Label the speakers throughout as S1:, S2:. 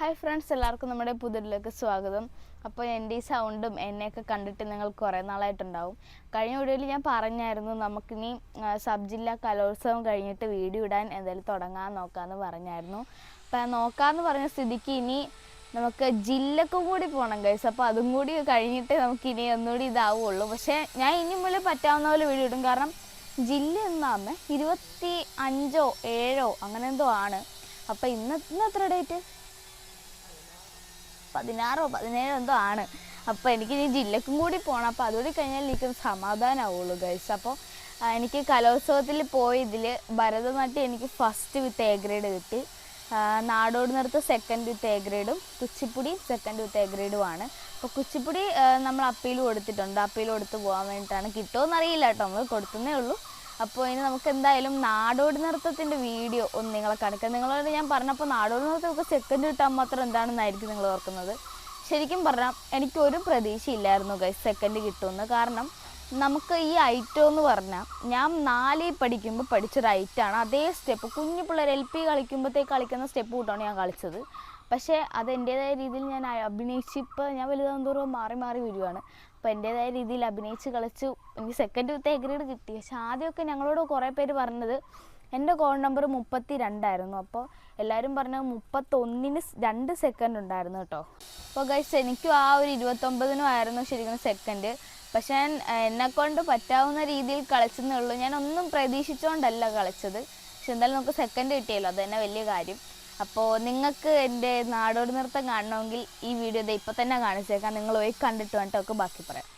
S1: Hi friends, എല്ലാവർക്കും നമ്മുടെ പുതിയതിലേക്ക് സ്വാഗതം. അപ്പോൾ എൻ്റെ ഈ സൗണ്ടും എന്നെയൊക്കെ കണ്ടിട്ട് നിങ്ങൾ കുറേ നാളായിട്ടുണ്ടാവും. കഴിഞ്ഞ വീഡിയോയിൽ ഞാൻ പറഞ്ഞായിരുന്നു നമുക്കിനി സബ് ജില്ലാ കലോത്സവം കഴിഞ്ഞിട്ട് വീഡിയോ ഇടാൻ എന്തായാലും തുടങ്ങാൻ നോക്കാമെന്ന് പറഞ്ഞായിരുന്നു. അപ്പോൾ നോക്കാമെന്ന് പറഞ്ഞ സ്ഥിതിക്ക് ഇനി നമുക്ക് ജില്ലക്കും കൂടി പോകണം ഗൈസ്. അപ്പോൾ അതും കൂടി കഴിഞ്ഞിട്ട് നമുക്കിനി ഒന്നുകൂടി ഇതാവുള്ളൂ. പക്ഷേ ഞാൻ ഇനി മുതൽ പറ്റാവുന്ന പോലെ വീഡിയോ ഇടും. കാരണം ജില്ല എന്നാമേ 25 7 അങ്ങനെ എന്തോ ആണ്. അപ്പോൾ ഇന്ന് എത്ര ഡേറ്റ്? 16 17 എന്തോ ആണ്. അപ്പോൾ എനിക്ക് ഇനി ജില്ലക്കും കൂടി പോകണം. അപ്പോൾ അതുകൂടി കഴിഞ്ഞാൽ എനിക്കൊരു സമാധാനമാവുള്ളൂ ഗൈസ്. അപ്പോൾ എനിക്ക് കലോത്സവത്തിൽ പോയതിൽ ഭരതനാട്യം എനിക്ക് ഫസ്റ്റ് വിത്ത് എ ഗ്രേഡ് കിട്ടി. നാടോടി നൃത്തം സെക്കൻഡ് വിത്ത് എ ഗ്രേഡും കുച്ചിപ്പുടി സെക്കൻഡ് വിത്ത് എ ഗ്രേഡുമാണ്. അപ്പോൾ കുച്ചിപ്പുടി നമ്മൾ അപ്പീൽ കൊടുത്തിട്ടുണ്ട്. അപ്പീൽ കൊടുത്ത് പോകാൻ വേണ്ടിയിട്ടാണ്. കിട്ടുമോയെന്നറിയില്ല കേട്ടോ, നമ്മൾ കൊടുക്കുന്നേ ഉള്ളൂ. അപ്പോൾ ഇനി നമുക്ക് എന്തായാലും നാടോടി നൃത്തത്തിൻ്റെ വീഡിയോ ഒന്ന് നിങ്ങളെ കാണിക്കാം. നിങ്ങളോട് ഞാൻ പറഞ്ഞപ്പോൾ നാടോടി നൃത്തമൊക്കെ സെക്കൻഡ് കിട്ടാൻ മാത്രം എന്താണെന്നായിരിക്കും നിങ്ങൾ ഓർക്കുന്നത്. ശരിക്കും പറഞ്ഞാൽ എനിക്കൊരു പ്രതീക്ഷയില്ലായിരുന്നു ഗൈസ് സെക്കൻഡ് കിട്ടുമെന്ന്. കാരണം നമുക്ക് ഈ ഐറ്റം എന്ന് പറഞ്ഞാൽ ഞാൻ 4 പഠിക്കുമ്പോൾ പഠിച്ചൊരു ഐറ്റമാണ്. അതേ സ്റ്റെപ്പ് കുഞ്ഞു പിള്ളേർ LP കളിക്കുമ്പോഴത്തേക്ക് കളിക്കുന്ന സ്റ്റെപ്പ് കൂട്ടാണ് ഞാൻ കളിച്ചത്. പക്ഷേ അത് എൻ്റേതായ രീതിയിൽ ഞാൻ അഭിനയിച്ച് ഇപ്പോൾ ഞാൻ വലുതാകും തോറും മാറി മാറി വരുവാണ്. അപ്പോൾ എൻ്റേതായ രീതിയിൽ അഭിനയിച്ച് കളിച്ചു. എനിക്ക് സെക്കൻഡ് വിത്ത് എ ഗ്രേഡ് കിട്ടി. പക്ഷെ ആദ്യമൊക്കെ ഞങ്ങളോട് കുറേ പേര് പറഞ്ഞത് എൻ്റെ കോഡ് നമ്പർ 32 അപ്പോൾ എല്ലാവരും പറഞ്ഞത് 31-ന് 2 സെക്കൻഡ് ഉണ്ടായിരുന്നു കേട്ടോ. അപ്പോൾ ഗൈസ് എനിക്കും ആ ഒരു 29-നും ആയിരുന്നു ശരിക്കും സെക്കൻഡ്. പക്ഷേ ഞാൻ എന്നെക്കൊണ്ട് പറ്റാവുന്ന രീതിയിൽ കളിച്ചെന്നേ ഉള്ളൂ. ഞാനൊന്നും പ്രതീക്ഷിച്ചുകൊണ്ടല്ല കളിച്ചത്. പക്ഷെ എന്തായാലും നമുക്ക് സെക്കൻഡ് കിട്ടിയല്ലോ, അത് തന്നെ വലിയ കാര്യം. അപ്പോൾ നിങ്ങൾക്ക് എൻ്റെ നാടോടി നൃത്തം കാണണമെങ്കിൽ ഈ വീഡിയോ ഇപ്പോൾ തന്നെ കാണിച്ചേക്കാം. നിങ്ങൾ പോയി കണ്ടിട്ട് വേണ്ടിട്ടൊക്കെ ബാക്കി പറയാം.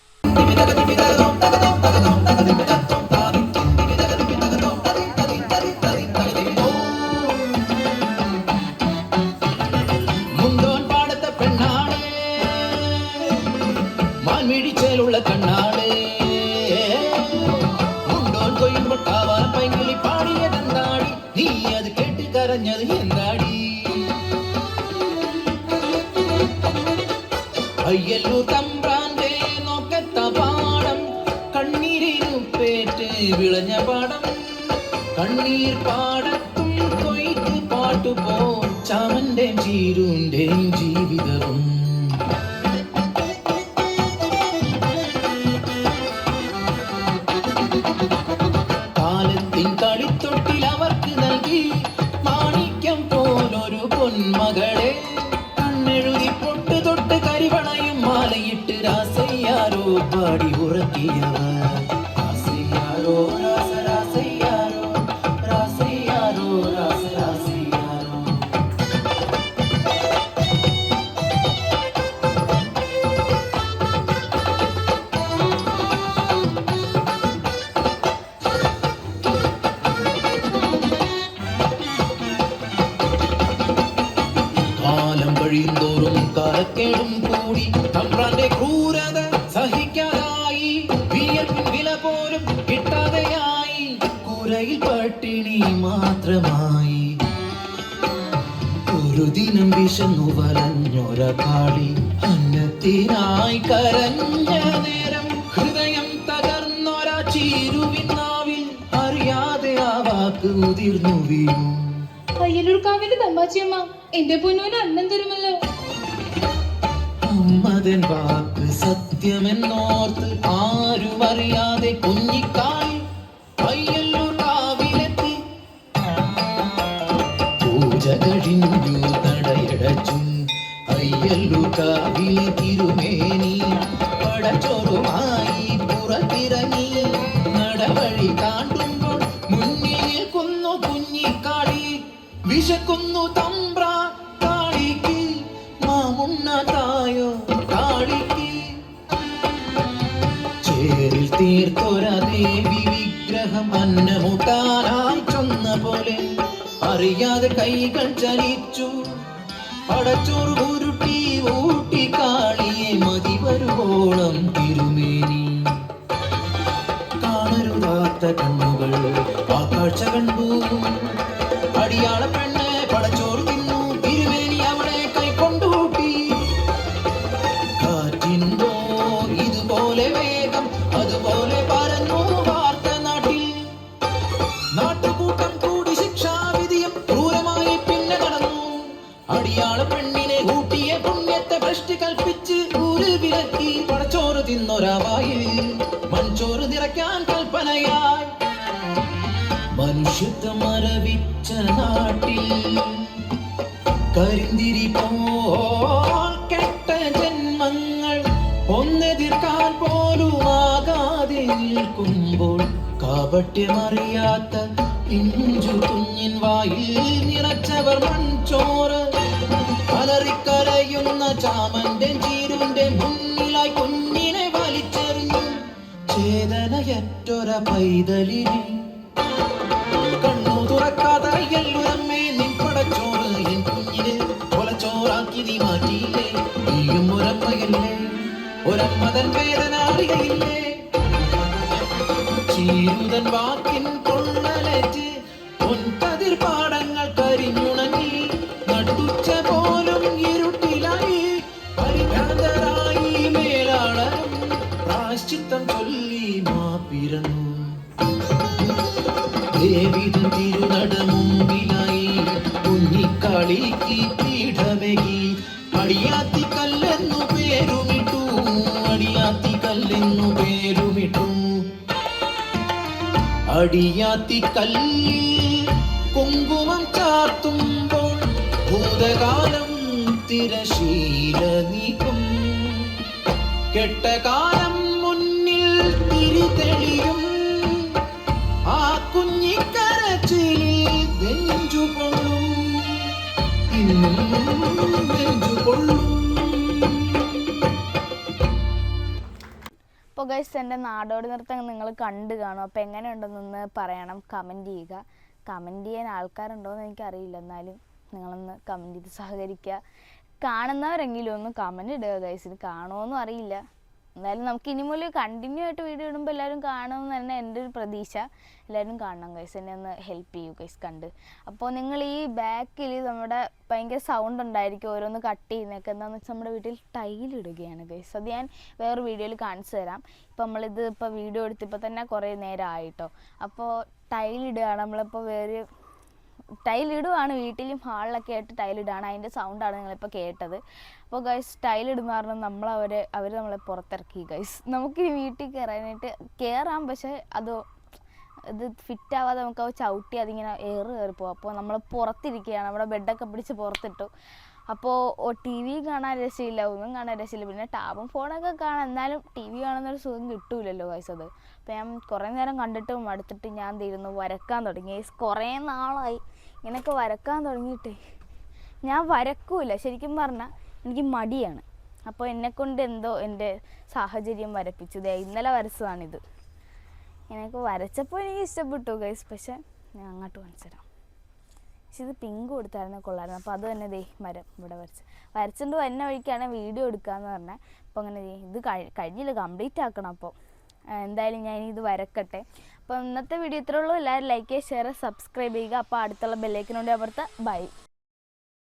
S2: അയ്യല്ലു തമ്പ്രാന്റെ നോക്കത്ത പാടം കണ്ണീരിനുപ്പേറ്റ് വിളഞ്ഞ പാടം കണ്ണീർ പാടത്തും കൊയ്ത്ത് പാട്ടുപോ ചാമന്റെ ചീരുന്റെ ജീവിതവും കാലത്തിൻ കളിത്തൊട്ടിൽ അവർക്ക് നൽകി മാണിക്യം പോലൊരു പൊന്മകളെ കണ്ണെഴുതി പൊട്ട് തൊട്ട് കരിവണയും മാലയിട്ട് രാസയ്യാരോ പാടി ഉറക്കിയവർ രാസയ്യാരോ രാസരാസയ്യാരോ രാസയ്യാരോ രാസരാസയ്യാരോ. കാലം കഴിയുന്തോറും കാലക്കേടും കൂടി തമ്പ്രാന്റെ ക്രൂരത സഹിക്കാതായി വിയർപ്പിൻ വില പോലും കിട്ടാതെയായി കൂരയിൽ പട്ടിണി മാത്രമായി. ഒരു ദിനം വിശന്നു വലഞ്ഞൊര കാളി അന്നത്തിനായി കരഞ്ഞ നേരം ഹൃദയം തകർന്നൊര ചീരുവിനാവിൽ അറിയാതെ ആ വാക്ക് ഉതിർന്നു വീണു.
S3: അയ്യലൂർക്കാവിന്റെ തമ്പാച്ചിയമ്മ എന്റെ പൊന്നൂന് അന്നം തരുമല്ലോ.
S2: അമ്മതൻ വാക്ക് സത്യമെന്നോർത്ത് ആരും അറിയാതെ കുഞ്ഞിക്കായി അയ്യല്ലൂർക്കാവിലെത്തി. പൂജ കഴിഞ്ഞു നടയടച്ചു അയ്യല്ലൂർക്കാവിൽ തിരുമേനി പടച്ചോറുമായി പുറത്തിറങ്ങി. നടവഴി കാണ്ടുമ്പോൾ മുന്നിൽ നിൽക്കുന്നു കുഞ്ഞിക്കാളി. വിശക്കുന്നു തമ്പ്ര കാളിക്ക് മാമുണ്ണാതായോ കാളിക്ക്. ചേരിൽ തീർത്തൊര ദേവി വിഗ്രഹം അന്നമുട്ടാനായി ചൊന്ന പോലെ അറിയാതെ കൈകൾ ചലിച്ചു. പടച്ചോറ് ഉരുട്ടി ഊട്ടി കാളിയെ മതി വരുവോളം തിരുമേനി. കാണരുതാത്ത കണ്ണുകൾ ആ കാഴ്ച കണ്ടു. അടിയാള പെണ്ണ് പടച്ചോറ് തിന്നു. തിരുമേനി അവളെ കൈക്കൊണ്ടൂട്ടി. കാറ്റിൻപോ ഇതുപോലെ വേഗം അതുപോലെ പരന്നു വാർത്ത നാട്ടിൽ. നാട്ടുകൂട്ടം കൂടി ശിക്ഷാവിധിയും ക്രൂരമായി പിന്നെ കടന്നു. അടിയാള പെണ്ണിനെ ഊട്ടിയ പുണ്യത്തെ ഭ്രഷ്ടി കൽപ്പിച്ച് ഊര് വിലക്കി പടച്ചോറ് തിന്നൊരാവായി മൺചോറ് നിറയ്ക്കാൻ കൽപ്പനയായി മനുഷ്യത്വം മരവിച്ച നാട്ടിൽ കരിന്തിരി പോൽ കെട്ട ജന്മങ്ങൾ ഒന്നെതിർക്കാൻ പോലും ആകാതെ നിൽക്കുമ്പോൾ കാപട്യമറിയാത്ത പിഞ്ചു കുഞ്ഞിൻ വായിൽ നിറച്ചവർ മൺചോറ് അലറിക്കരയുന്ന ചാമന്റെ ചീരുന്റെ മുന്നിലായി കുഞ്ഞിനെ വലിച്ചെറിഞ്ഞു ചേതനയറ്റൊര പൈതലിനെ കണ്ണു തുറക്കാതെ എല്ലുരമ്മേ നിൻ പടച്ചോറ് എൻ കുഞ്ഞിനെ കൊലച്ചോറാക്കി നീ മാറ്റിയില്ലേ നീയും ഒരമ്മയല്ലേ ഒരമ്മതൻ വേദന അറിയയില്ലേ ചീരുതൻ വാക്കിൻ കൊള്ളലേറ്റ് പൊൻകതിർ പാടങ്ങൾ കരിഞ്ഞുണങ്ങി നട്ടുച്ച പോലും ഇരുട്ടിലായി പരിഭ്രാന്തരായി മേലാളരും പ്രാശ്ചിത്തം ചൊല്ലി മാപ്പിരന്നു ദേവിതൻ തിരുനടമുമ്പിലായി കുഞ്ഞിക്കാളിക്ക് പീഠമേകി അടിയാത്തി കല്ലെന്നു പേരുമിട്ടു അടിയാത്തി കല്ലെന്നു പേരുമിട്ടു അടിയാത്തി കല്ലിൽ കുങ്കുമം ചാർത്തുമ്പോൾ ഭൂതകാലം തിരശീല നീക്കും കെട്ട കാലം മുന്നിൽ തിരിതെളിയും ആ കുഞ്ഞിക്കരച്ചിലിൽ നെഞ്ചു കൊള്ളും ഇന്നും നെഞ്ചു കൊള്ളും.
S1: അപ്പോൾ ഗൈസ് എൻ്റെ നാടോടി നൃത്തം നിങ്ങൾ കണ്ടു കാണും. അപ്പോൾ എങ്ങനെയുണ്ടെന്നൊന്ന് പറയണം, കമൻറ്റ് ചെയ്യുക. കമൻറ്റ് ചെയ്യാൻ ആൾക്കാരുണ്ടോയെന്ന് എനിക്കറിയില്ല, എന്നാലും നിങ്ങളൊന്ന് കമൻറ്റ് ചെയ്ത് സഹകരിക്കുക. കാണുന്നവരെങ്കിലും ഒന്ന് കമൻറ്റ് ഇടുക ഗൈസ്. ഇത് കാണുമോയെന്നും അറിയില്ല, എന്തായാലും നമുക്ക് ഇനി മുതൽ കണ്ടിന്യൂ ആയിട്ട് വീഡിയോ ഇടുമ്പോൾ എല്ലാവരും കാണുമെന്ന് തന്നെ എൻ്റെ ഒരു പ്രതീക്ഷ. എല്ലാവരും കാണണം ഗൈസ്, എന്നെ ഒന്ന് ഹെൽപ്പ് ചെയ്യൂ ഗൈസ് കണ്ട്. അപ്പോൾ നിങ്ങൾ ഈ ബാക്കിൽ നമ്മുടെ ഭയങ്കര സൗണ്ട് ഉണ്ടായിരിക്കും ഓരോന്ന് കട്ട് ചെയ്യുന്നതൊക്കെ. എന്താണെന്ന് വെച്ചാൽ നമ്മുടെ വീട്ടിൽ ടൈലിടുകയാണ് ഗൈസ്. അത് ഞാൻ വേറെ വീഡിയോയിൽ കാണിച്ചു തരാം. ഇപ്പോൾ നമ്മളിത് ഇപ്പോൾ വീഡിയോ എടുത്തിപ്പോൾ തന്നെ കുറേ നേരം ആയിട്ടോ. അപ്പോൾ ടൈലിടുകയാണ് നമ്മളിപ്പോൾ വേറെ ടൈലിടുവാണ്, വീട്ടിലും ഹാളിലൊക്കെ ആയിട്ട് ടൈലിടുകയാണ്. അതിൻ്റെ സൗണ്ടാണ് നിങ്ങളിപ്പോൾ കേട്ടത്. അപ്പോൾ ഗൈസ് ടൈലിടുന്ന കാരണം അവർ നമ്മളെ പുറത്തിറക്കി ഗൈസ്. നമുക്കിനി വീട്ടിൽ കയറാം, പക്ഷേ ഇത് ഫിറ്റാവാതെ നമുക്ക് ചവിട്ടി അതിങ്ങനെ കയറിപ്പോകും. അപ്പോൾ നമ്മൾ പുറത്തിരിക്കുകയാണ്, നമ്മുടെ ബെഡൊക്കെ പിടിച്ച് പുറത്തിട്ടു. അപ്പോൾ ടി വി കാണാൻ രസമില്ല, ഒന്നും കാണാൻ രസമില്ല. പിന്നെ ടാബും ഫോണൊക്കെ കാണാം, എന്നാലും ടി വി കാണുന്നൊരു സുഖം കിട്ടൂലല്ലോ ഗൈസ് അത്. അപ്പോൾ ഞാൻ കുറേ നേരം കണ്ടിട്ട് മടുത്തിട്ട് ഞാൻ തീരുന്നു വരക്കാൻ തുടങ്ങി. കുറേ നാളായി ഇങ്ങനെയൊക്കെ വരക്കാൻ തുടങ്ങിയിട്ടേ. ഞാൻ വരക്കൂല, ശരിക്കും പറഞ്ഞാൽ എനിക്ക് മടിയാണ്. അപ്പോൾ എന്നെക്കൊണ്ട് എന്തോ എൻ്റെ സാഹചര്യം വരപ്പിച്ചു. ഇന്നലെ വരച്ചതാണിത്. ഇങ്ങനെയൊക്കെ വരച്ചപ്പോൾ എനിക്ക് ഇഷ്ടപ്പെട്ടു ഗൈസ്. പക്ഷേ ഞാൻ അങ്ങോട്ട് കാണിച്ചു തരാം. പക്ഷെ ഇത് പിങ്ക് കൊടുത്തായിരുന്നു കൊള്ളായിരുന്നു. അപ്പോൾ അത് തന്നെ മരം ഇവിടെ വരച്ചിട്ട് വന്ന വഴിക്കാണ് വീഡിയോ എടുക്കാമെന്ന് പറഞ്ഞത്. അപ്പോൾ അങ്ങനെ ഇത് കഴിഞ്ഞില്ല, കംപ്ലീറ്റ് ആക്കണം. അപ്പോൾ എന്തായാലും ഞാൻ ഇത് വരക്കട്ടെ. അപ്പോൾ ഇന്നത്തെ വീഡിയോ ഇത്രേ ഉള്ളൂ. എല്ലാവരും ലൈക്ക് ചെയ്യുക, ഷെയർ, സബ്സ്ക്രൈബ് ചെയ്യുക. അപ്പോൾ അടുത്തുള്ള ബെല്ലൈക്കനോട് അമർത്തുക. ബൈ.